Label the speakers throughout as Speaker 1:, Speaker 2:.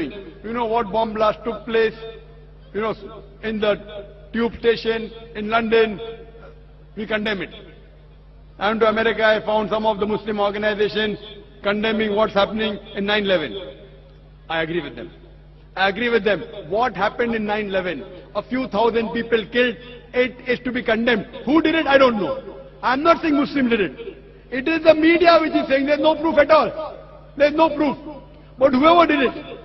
Speaker 1: You know what bomb blast took place, in the tube station in London? We condemn it. I went to America, I found some of the Muslim organizations condemning what's happening in 9/11. I agree with them. I agree with them. What happened in 9/11? A few thousand people killed. It is to be condemned. Who did it? I don't know. I'm not saying Muslims did it. It is the media which is saying there's no proof at all. There's no proof. But whoever did it,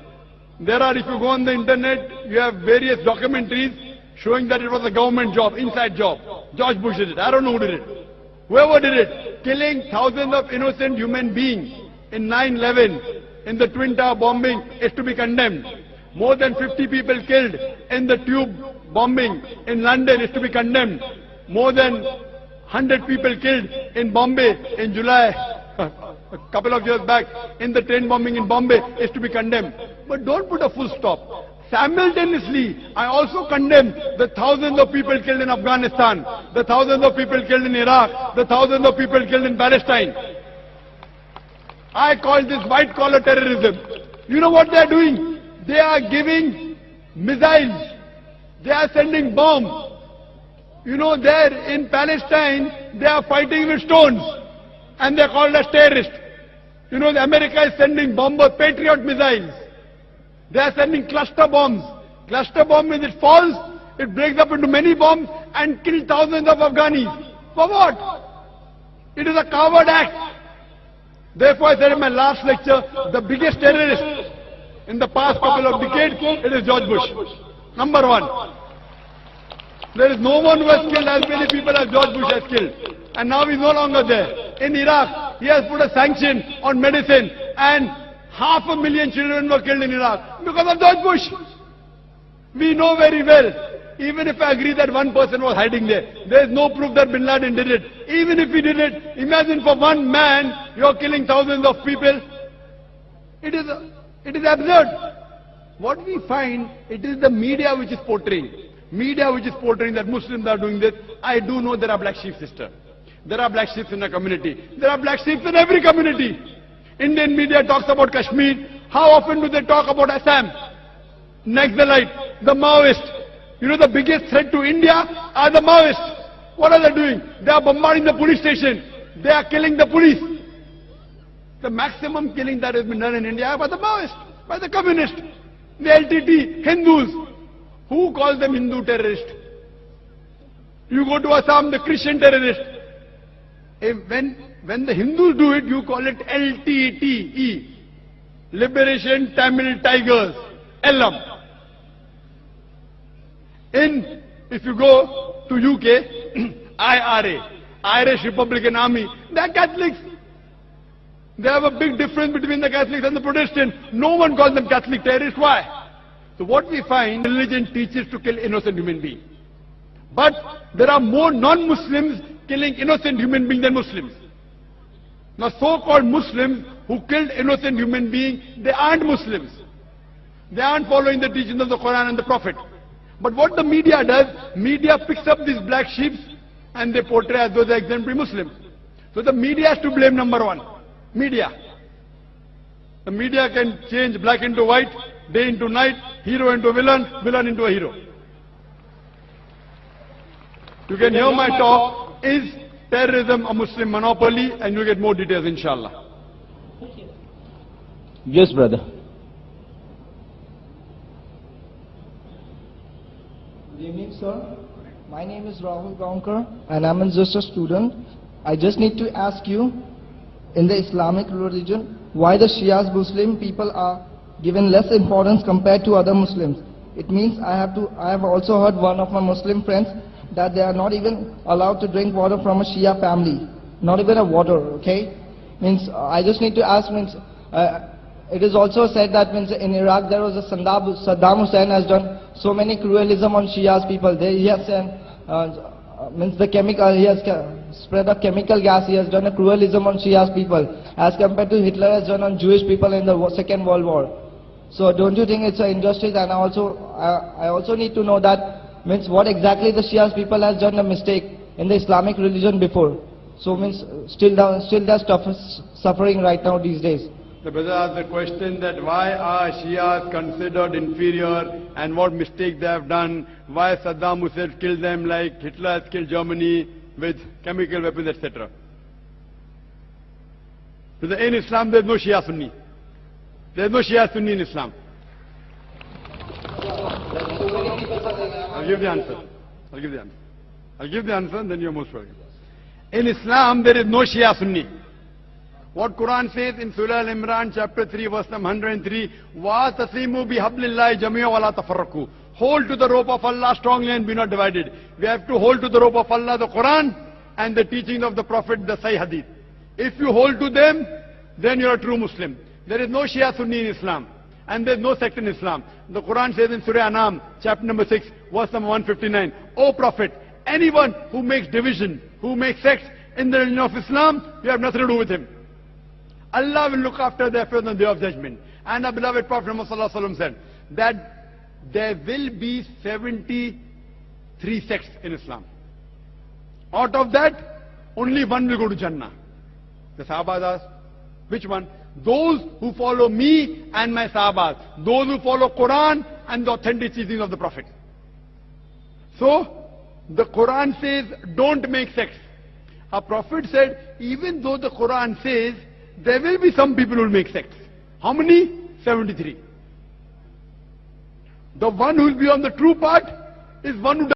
Speaker 1: there are, if you go on the internet, you have various documentaries showing that it was a government job, inside job. George Bush did it. I don't know who did it. Whoever did it, killing thousands of innocent human beings in 9/11, in the Twin Tower bombing, is to be condemned. More than 50 people killed in the tube bombing in London is to be condemned. More than 100 people killed in Bombay in July, a couple of years back, in the train bombing in Bombay is to be condemned. But don't put a full stop. Simultaneously, I also condemn the thousands of people killed in Afghanistan, the thousands of people killed in Iraq, the thousands of people killed in Palestine. I call this white-collar terrorism. You know what they are doing? They are giving missiles. They are sending bombs. There in Palestine, they are fighting with stones. And they are called as terrorists. America is sending bomber Patriot missiles. They are sending cluster bombs. Cluster bomb, when it falls, it breaks up into many bombs and kills thousands of Afghanis. For what? It is a coward act. Therefore, I said in my last lecture, the biggest terrorist in the past couple of decades, it is George Bush. Number one. There is no one who has killed as many people as George Bush has killed. And now he's no longer there. In Iraq, he has put a sanction on medicine and 500,000 children were killed in Iraq because of George Bush. We know very well, even if I agree that one person was hiding there, there is no proof that Bin Laden did it. Even if he did it, imagine for one man, you are killing thousands of people. It is absurd. What we find, it is the media which is portraying. Media which is portraying that Muslims are doing this. I do know there are black sheep, sister. There are black sheep in the community. There are black sheep in every community. Indian media talks about Kashmir. How often do they talk about Assam? Naxalite, the Maoists. The biggest threat to India are the Maoists. What are they doing? They are bombarding the police station. They are killing the police. The maximum killing that has been done in India by the Maoists, by the communists, the LTT, Hindus. Who calls them Hindu terrorists? You go to Assam, the Christian terrorists. When the Hindus do it, you call it LTTE, Liberation Tamil Tigers, LM. If you go to UK, IRA, Irish Republican Army, they are Catholics. They have a big difference between the Catholics and the Protestants. No one calls them Catholic terrorists. Why? So what we find, religion teaches to kill innocent human beings. But there are more non-Muslims killing innocent human beings than Muslims. Now so-called Muslims who killed innocent human beings, they aren't Muslims. They aren't following the teachings of the Quran and the Prophet. But what the media does, media picks up these black sheep and they portray as though they're exemplary Muslims. So the media has to blame, number one. Media. The media can change black into white, day into night, hero into villain, villain into a hero. You can hear my talk. Is terrorism a Muslim monopoly? And you'll get more details, inshallah.
Speaker 2: Yes, brother.
Speaker 3: Good evening, sir. My name is Rahul Gaonkar, and I'm just a student. I just need to ask you, in the Islamic religion, why the Shias Muslim people are given less importance compared to other Muslims? It means I have also heard one of my Muslim friends that they are not even allowed to drink water from a Shia family. Not even a water, okay? I just need to ask, it is also said that in Iraq there was a Saddam Hussein has done so many cruelism on Shias people. He has he has spread a chemical gas. He has done a cruelism on Shias people as compared to Hitler has done on Jewish people in the Second World War. So don't you think it's an injustice? And I also need to know that what exactly the Shias people has done a mistake in the Islamic religion before. So still they're suffering right now these days.
Speaker 1: The brother asked the question that why are Shias considered inferior and what mistake they have done, why Saddam Hussein killed them like Hitler has killed Germany with chemical weapons, etc. Brother, in Islam there is no Shia Sunni. There is no Shia Sunni in Islam. I'll give the answer. I'll give the answer. I'll give the answer and then you're most welcome. In Islam there is no Shia Sunni. What Quran says in Surah Al-Imran chapter 3 verse number 103, وَاتَصِمُوا بِحَبْلِ اللَّهِ جَمِيعًا وَلَا تَفَرَّقُوا. Hold to the rope of Allah strongly and be not divided. We have to hold to the rope of Allah, the Quran, and the teaching of the Prophet, the Sahih Hadith. If you hold to them, then you're a true Muslim. There is no Shia Sunni in Islam. And there is no sect in Islam. The Quran says in Surah Anam, chapter number 6, verse number 159, O Prophet, anyone who makes division, who makes sects in the religion of Islam, you have nothing to do with him. Allah will look after their affairs on the day of judgment. And our beloved Prophet Muhammad said that there will be 73 sects in Islam. Out of that, only one will go to Jannah. The Sahabas asked, which one? Those who follow me and my Sahabas. Those who follow Quran and the authentic teachings of the Prophet. So, the Quran says, don't make sects. Our Prophet said, even though the Quran says, there will be some people who will make sects. How many? 73. The one who will be on the true path is one who